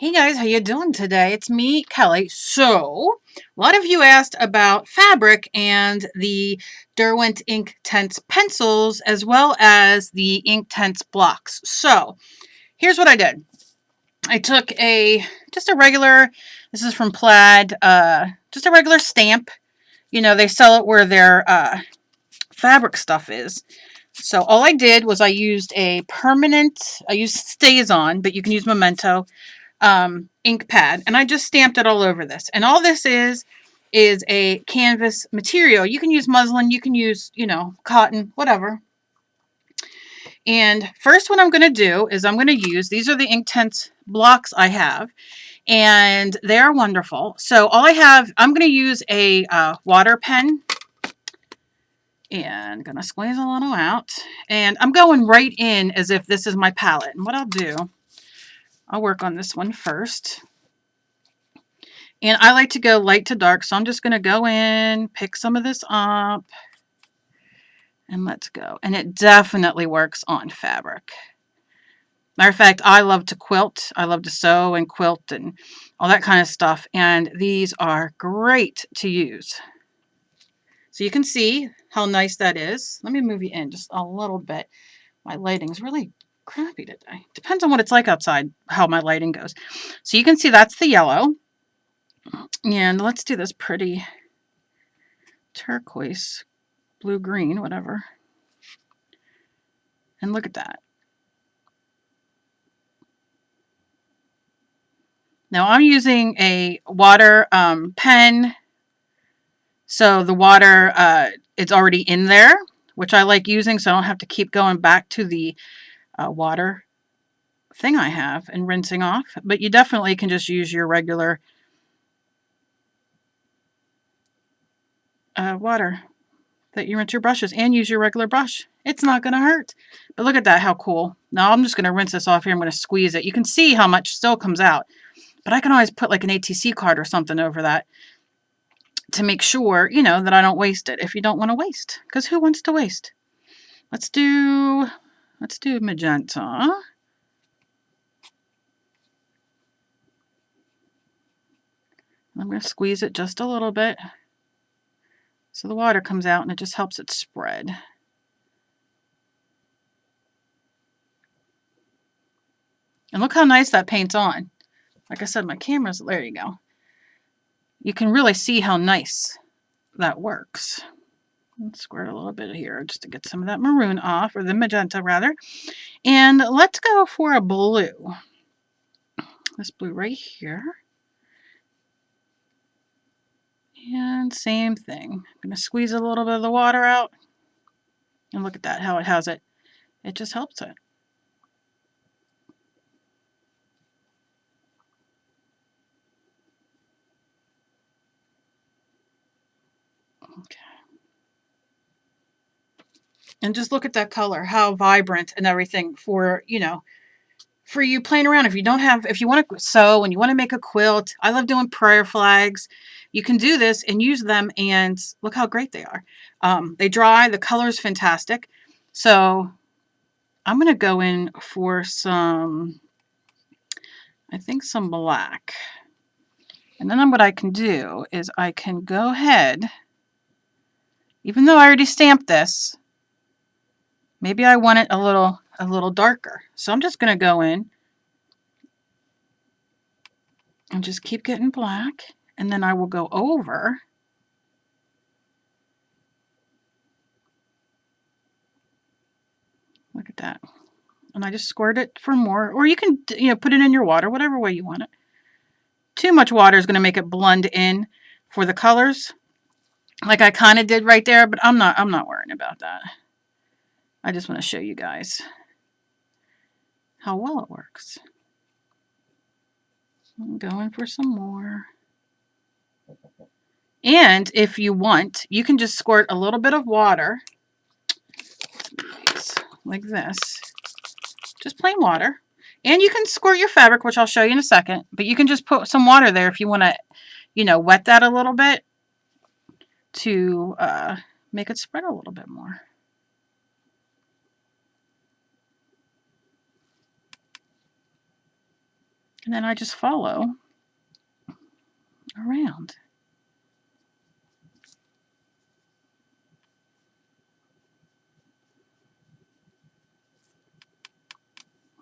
Hey guys, how you doing today? It's me, Kelly. So, a lot of you asked about fabric and the Derwent Inktense pencils as well as the Inktense blocks. So, here's what I did. I took just a regular, this is from Plaid, just a regular stamp. You know, they sell it where their fabric stuff is. So all I did was I used I used Stays On, but you can use Memento ink pad, and I just stamped it all over this. And all this is a canvas material. You can use muslin, you can use, cotton, whatever. And first what I'm going to do is I'm going to use, these are the Inktense blocks I have, and they are wonderful. So all I have, I'm going to use a water pen, and I'm going to squeeze a little out. And I'm going right in as if this is my palette. And what I'll do, I'll work on this one first. And I like to go light to dark, so I'm just going to go in, pick some of this up, and let's go. And it definitely works on fabric. Matter of fact, I love to quilt. I love to sew and quilt and all that kind of stuff. And these are great to use. So you can see how nice that is. Let me move you in just a little bit. My lighting's really crappy today. Depends on what it's like outside, how my lighting goes. So you can see that's the yellow. And let's do this pretty turquoise, blue, green, whatever. And look at that. Now I'm using a water pen. So the water is already in there, which I like using so I don't have to keep going back to the water thing I have and rinsing off. But you definitely can just use your regular water that you rinse your brushes, and use your regular brush. It's not going to hurt. But look at that, how cool. Now I'm just going to rinse this off here. I'm going to squeeze it. You can see how much still comes out. But I can always put like an ATC card or something over that to make sure, that I don't waste it if you don't want to waste. Because who wants to waste? Let's do magenta. I'm going to squeeze it just a little bit so the water comes out and it just helps it spread. And look how nice that paint's on. Like I said, my camera's, there you go. You can really see how nice that works. Let's squirt a little bit here just to get some of that maroon off, or the magenta rather. And let's go for a blue. This blue right here. And same thing. I'm going to squeeze a little bit of the water out. And look at that, how it has it. It just helps it. Okay. And just look at that color, how vibrant and everything for, for you playing around. If you want to sew and you want to make a quilt, I love doing prayer flags. You can do this and use them, and look how great they are. They dry, the color's fantastic. So I'm going to go in for some black. And then what I can do is I can go ahead, even though I already stamped this, maybe I want it a little darker. So I'm just going to go in and just keep getting black, and then I will go over look at that, and I just squirt it for more, or you can put it in your water, whatever way you want it. Too much water is going to make it blend in for the colors, like I kind of did right there, but I'm not worrying about that. I just want to show you guys how well it works. I'm going for some more. And if you want, you can just squirt a little bit of water like this, just plain water. And you can squirt your fabric, which I'll show you in a second, but you can just put some water there if you want to, wet that a little bit to make it spread a little bit more. And then I just follow around.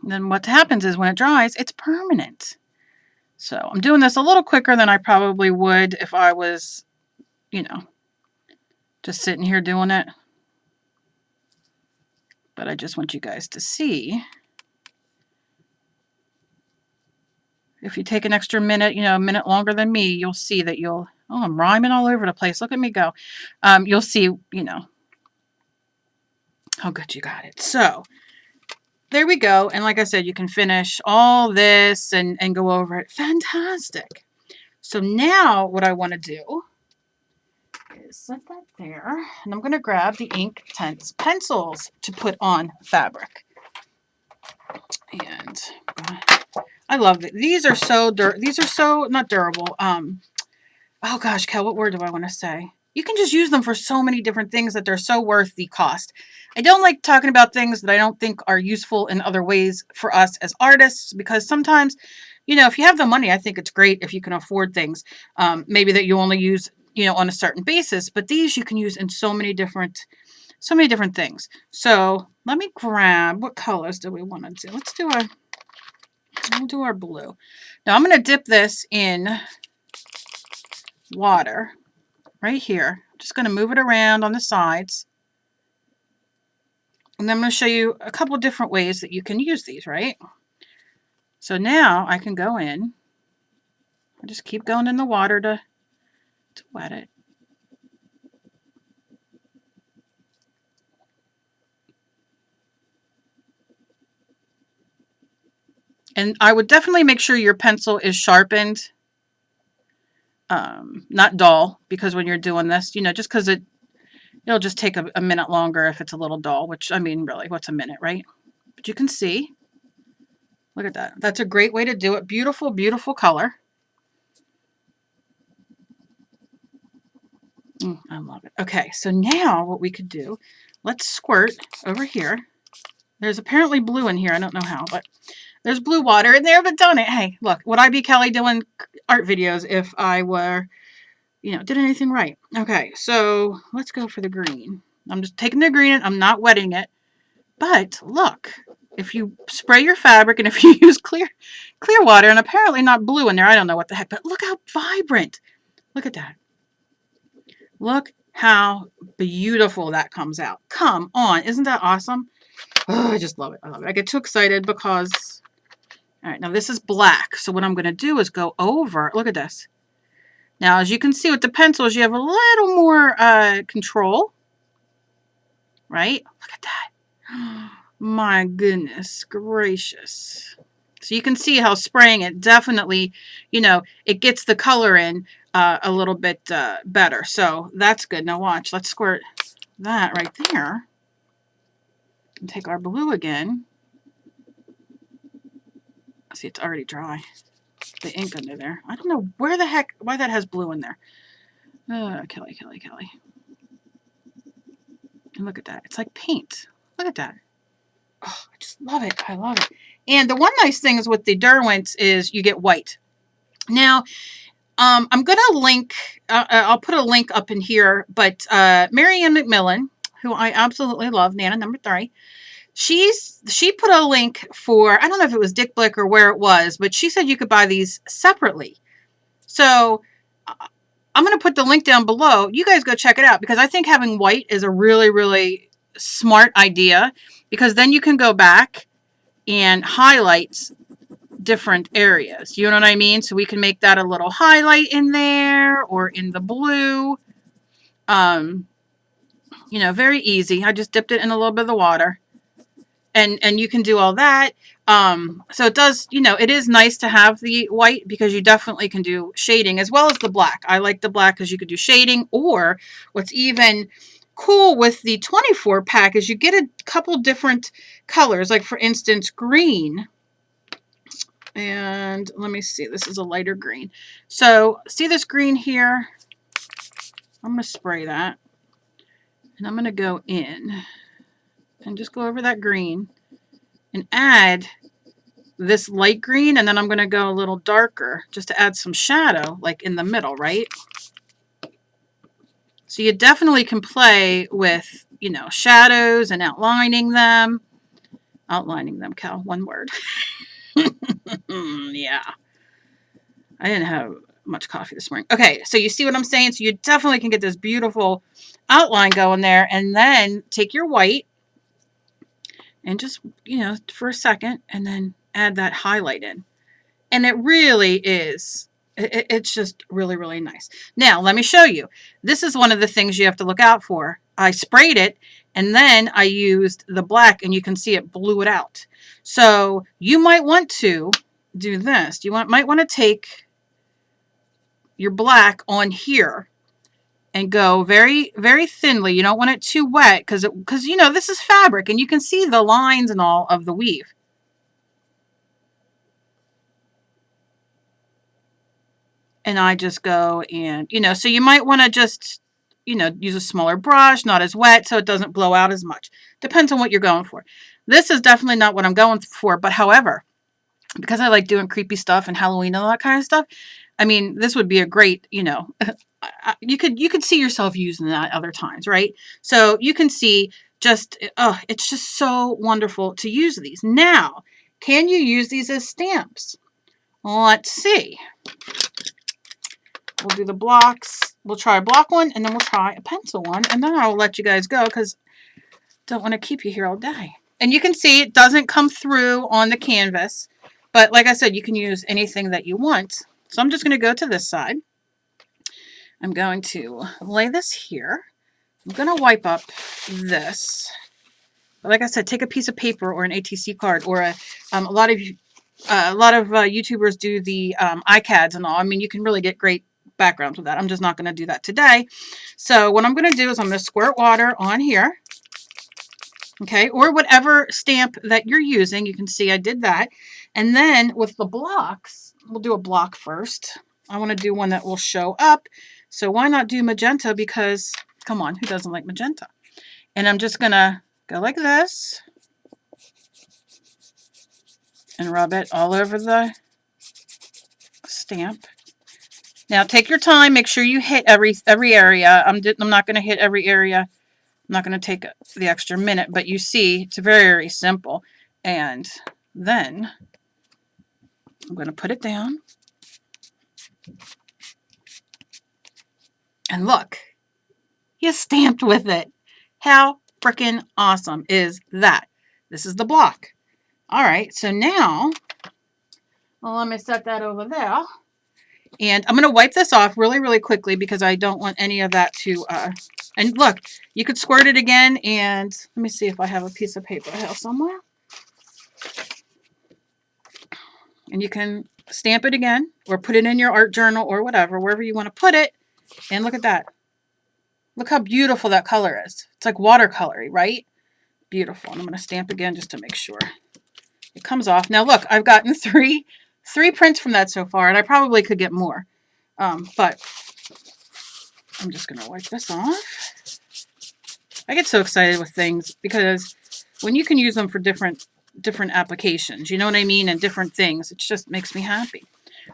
And then what happens is when it dries, it's permanent. So I'm doing this a little quicker than I probably would if I was, you know, just sitting here doing it. But I just want you guys to see. If you take an extra minute, you know, a minute longer than me, you'll see that you'll, oh, I'm rhyming all over the place. Look at me go. You'll see, you know, how good you got it. So there we go. And like I said, you can finish all this and go over it. Fantastic. So now what I want to do is set that there. And I'm going to grab the Inktense pencils to put on fabric. And I love it. These are so not durable. Oh gosh, Kel, what word do I want to say? You can just use them for so many different things that they're so worth the cost. I don't like talking about things that I don't think are useful in other ways for us as artists, because sometimes, you know, if you have the money, I think it's great if you can afford things, maybe that you only use, you know, on a certain basis, but these you can use in so many different things. So let me grab, what colors do we want to do? We'll do our blue. Now I'm going to dip this in water right here. I'm just going to move it around on the sides. And then I'm going to show you a couple different ways that you can use these, right? So now I can go in. I just keep going in the water to wet it. And I would definitely make sure your pencil is sharpened, not dull, because when you're doing this, you know, just because it'll just take a minute longer if it's a little dull, which, I mean, really, what's a minute, right? But you can see, look at that. That's a great way to do it. Beautiful, beautiful color. I love it. Okay, so now what we could do, let's squirt over here. There's apparently blue in here. I don't know how, but there's blue water in there, but don't it? Hey, look, would I be Kelly doing art videos if I were, you know, did anything right? Okay, so let's go for the green. I'm just taking the green, I'm not wetting it. But look, if you spray your fabric and if you use clear water, and apparently not blue in there, I don't know what the heck, but look how vibrant. Look at that. Look how beautiful that comes out. Come on, isn't that awesome? Oh, I just love it. I love it. I get too excited because, all right, now this is black. So what I'm going to do is go over, look at this. Now, as you can see with the pencils, you have a little more control, right? Look at that. My goodness gracious. So you can see how spraying it definitely, you know, it gets the color in a little bit better. So that's good. Now watch. Let's squirt that right there. And take our blue again. See, it's already dry. The ink under there. I don't know where the heck, why that has blue in there. Kelly. And look at that. It's like paint. Look at that. Oh, I just love it. I love it. And the one nice thing is with the Derwent is you get white. Now, I'm going to link, I'll put a link up in here, but Marianne McMillan, who I absolutely love, Nana number 3, she put a link for, I don't know if it was Dick Blick or where it was, but she said you could buy these separately. So I'm going to put the link down below. You guys go check it out, because I think having white is a really, really smart idea, because then you can go back and highlight different areas. You know what I mean? So we can make that a little highlight in there or in the blue. You know, very easy. I just dipped it in a little bit of the water. And you can do all that. So it does, you know, it is nice to have the white, because you definitely can do shading as well as the black. I like the black because you could do shading, or what's even cool with the 24 pack is you get a couple different colors. Like for instance, green. And let me see, this is a lighter green. So see this green here? I'm going to spray that. And I'm going to go in and just go over that green and add this light green, and then I'm going to go a little darker just to add some shadow, like in the middle, right? So you definitely can play with, you know, shadows and outlining them. Outlining them, Cal, one word. Yeah. I didn't have much coffee this morning. Okay, so you see what I'm saying? So you definitely can get this beautiful outline going there, and then take your white and just, you know, for a second, and then add that highlight in. And it really is, it's just really, really nice. Now, let me show you. This is one of the things you have to look out for. I sprayed it, and then I used the black, and you can see it blew it out. So you might want to do this. Might want to take your black on here and go very, very thinly. You don't want it too wet because you know, this is fabric, and you can see the lines and all of the weave. And I just go and, you know, so you might want to just, you know, use a smaller brush, not as wet, so it doesn't blow out as much. Depends on what you're going for. This is definitely not what I'm going for, but however, because I like doing creepy stuff and Halloween and all that kind of stuff, I mean, this would be a great, you know, you could see yourself using that other times, right? So you can see just, oh, it's just so wonderful to use these. Now, can you use these as stamps? Let's see. We'll do the blocks. We'll try a block one, and then we'll try a pencil one, and then I'll let you guys go because I don't want to keep you here all day. And you can see it doesn't come through on the canvas, but like I said, you can use anything that you want. So I'm just going to go to this side. I'm going to lay this here. I'm going to wipe up this. But like I said, take a piece of paper or an ATC card, or a lot of YouTubers do the iCads and all. I mean, you can really get great backgrounds with that. I'm just not going to do that today. So what I'm going to do is I'm going to squirt water on here. Okay, or whatever stamp that you're using. You can see I did that. And then with the blocks, we'll do a block first. I want to do one that will show up. So why not do magenta? Because, come on, who doesn't like magenta? And I'm just going to go like this and rub it all over the stamp. Now take your time. Make sure you hit every area. I'm not going to hit every area. I'm not going to take the extra minute, but you see it's very, very simple. And then I'm going to put it down. And look, you stamped with it. How freaking awesome is that? This is the block. All right, so now, well, let me set that over there. And I'm going to wipe this off really, really quickly because I don't want any of that to, and look, you could squirt it again, and let me see if I have a piece of paper here somewhere. And you can stamp it again or put it in your art journal or whatever, wherever you want to put it. And look at that. Look how beautiful that color is. It's like watercolory, right? Beautiful. And I'm going to stamp again just to make sure it comes off. Now look, I've gotten three prints from that so far, and I probably could get more. But I'm just going to wipe this off. I get so excited with things because when you can use them for different applications, you know what I mean, and different things, it just makes me happy.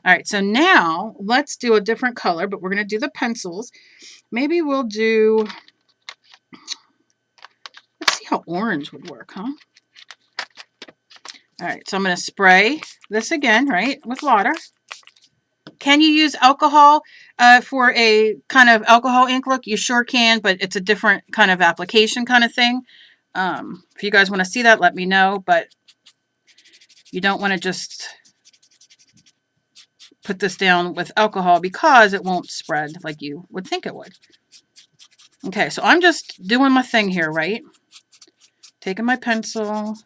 All right, so now let's do a different color, but we're going to do the pencils. Maybe we'll do, let's see how orange would work, huh? All right, so I'm going to spray this again, right, with water. Can you use alcohol for a kind of alcohol ink look? You sure can, but it's a different kind of application kind of thing. If you guys want to see that, let me know, but you don't want to just put this down with alcohol because it won't spread like you would think it would. Okay, so I'm just doing my thing here, right? Taking my pencil.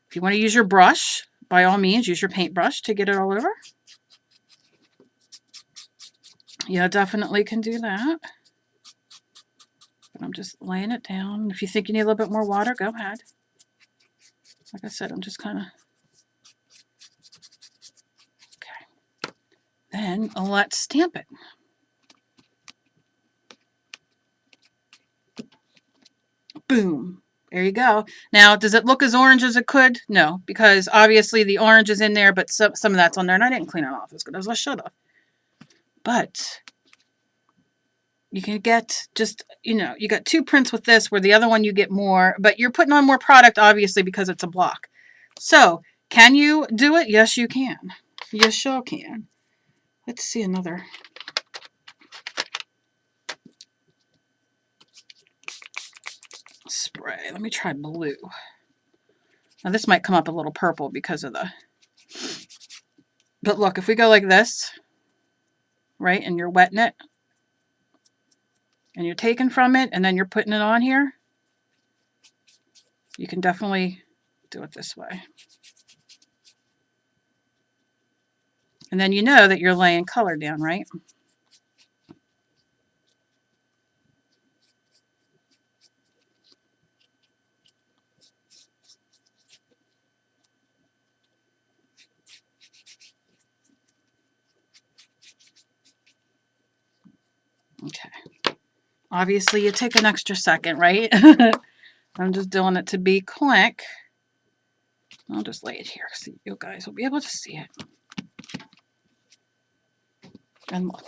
If you want to use your brush, by all means, use your paintbrush to get it all over. Yeah, definitely can do that. But I'm just laying it down. If you think you need a little bit more water, go ahead. Like I said, I'm just kind of... Okay. Then let's stamp it. Boom. There you go. Now, does it look as orange as it could? No, because obviously the orange is in there, but some of that's on there, and I didn't clean it off as good as I should have. But you can get just, you got 2 prints with this, where the other one you get more, but you're putting on more product, obviously, because it's a block. So, can you do it? Yes, you can. You sure can. Let's see another. Spray. Let me try blue. Now, this might come up a little purple because of the... But look, if we go like this, right, and you're wetting it, and you're taking from it, and then you're putting it on here, you can definitely do it this way. And then you know that you're laying color down, right? Okay. Obviously, you take an extra second, right? I'm just doing it to be quick. I'll just lay it here so you guys will be able to see it. And look.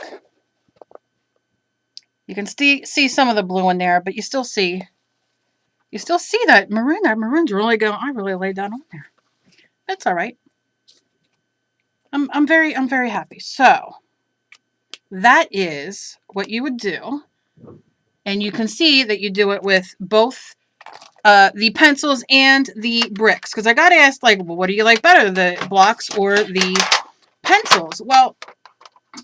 You can see some of the blue in there, but you still see that maroon. That maroon's really going. I really laid that on there. That's all right. I'm very happy. So that is what you would do. And you can see that you do it with both the pencils and the bricks. Because I got asked, like, well, what do you like better, the blocks or the pencils? Well,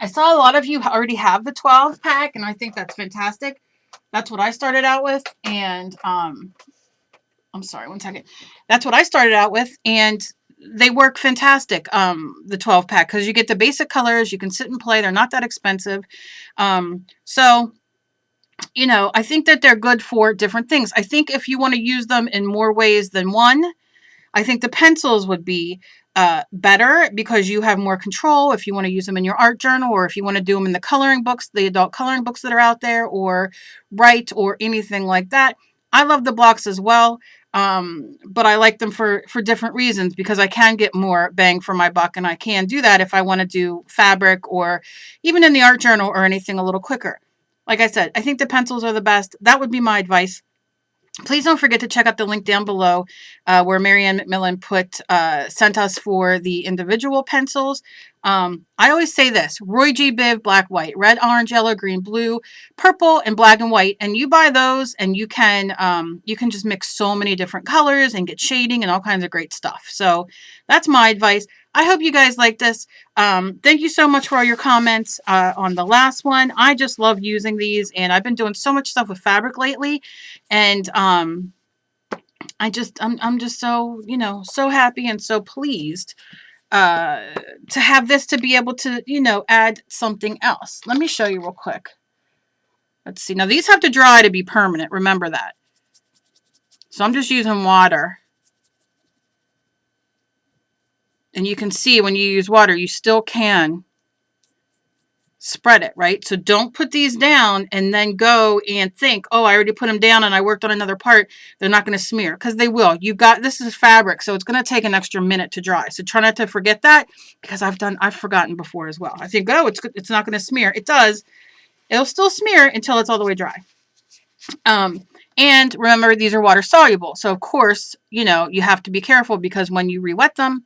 I saw a lot of you already have the 12 pack, and I think that's fantastic. That's what I started out with. And, I'm sorry, one second. That's what I started out with, and they work fantastic, the 12 pack, because you get the basic colors. You can sit and play. They're not that expensive. So... I think that they're good for different things. I think if you want to use them in more ways than one, I think the pencils would be better because you have more control if you want to use them in your art journal, or if you want to do them in the coloring books, the adult coloring books that are out there, or write, or anything like that. I love the blocks as well, but I like them for different reasons, because I can get more bang for my buck, and I can do that if I want to do fabric, or even in the art journal or anything a little quicker. Like I said, I think the pencils are the best. That would be my advice. Please don't forget to check out the link down below where Marianne McMillan sent us for the individual pencils. I always say this: Roy G. Biv, black, white, red, orange, yellow, green, blue, purple, and black and white. And you buy those, and you can just mix so many different colors and get shading and all kinds of great stuff. So that's my advice. I hope you guys like this. Thank you so much for all your comments on the last one. I just love using these, and I've been doing so much stuff with fabric lately, and I'm just so, so happy and so pleased to have this, to be able to, add something else. Let me show you real quick. Let's see. Now, these have to dry to be permanent. Remember that. So I'm just using water. And you can see when you use water, you still can spread it, right? So don't put these down and then go and think, oh, I already put them down and I worked on another part. They're not going to smear, because they will. This is fabric, so it's going to take an extra minute to dry. So try not to forget that, because I've forgotten before as well. I think, oh, it's not going to smear. It does. It'll still smear until it's all the way dry. And remember, these are water soluble. So of course, you have to be careful, because when you re-wet them,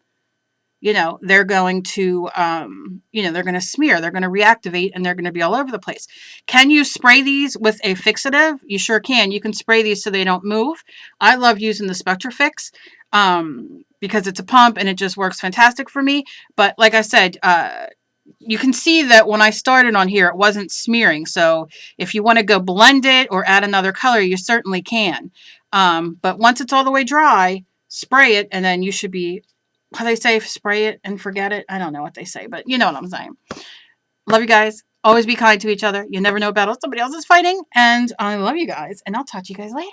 they're going to, they're going to smear, they're going to reactivate, and they're going to be all over the place. Can you spray these with a fixative? You sure can. You can spray these so they don't move. I love using the Spectrafix because it's a pump and it just works fantastic for me. But like I said, you can see that when I started on here, it wasn't smearing. So if you want to go blend it or add another color, you certainly can. But once it's all the way dry, spray it, and then you should be, how they say, spray it and forget it. I don't know what they say, but you know what I'm saying. Love you guys. Always be kind to each other. You never know about somebody else is fighting. And I love you guys. And I'll talk to you guys later.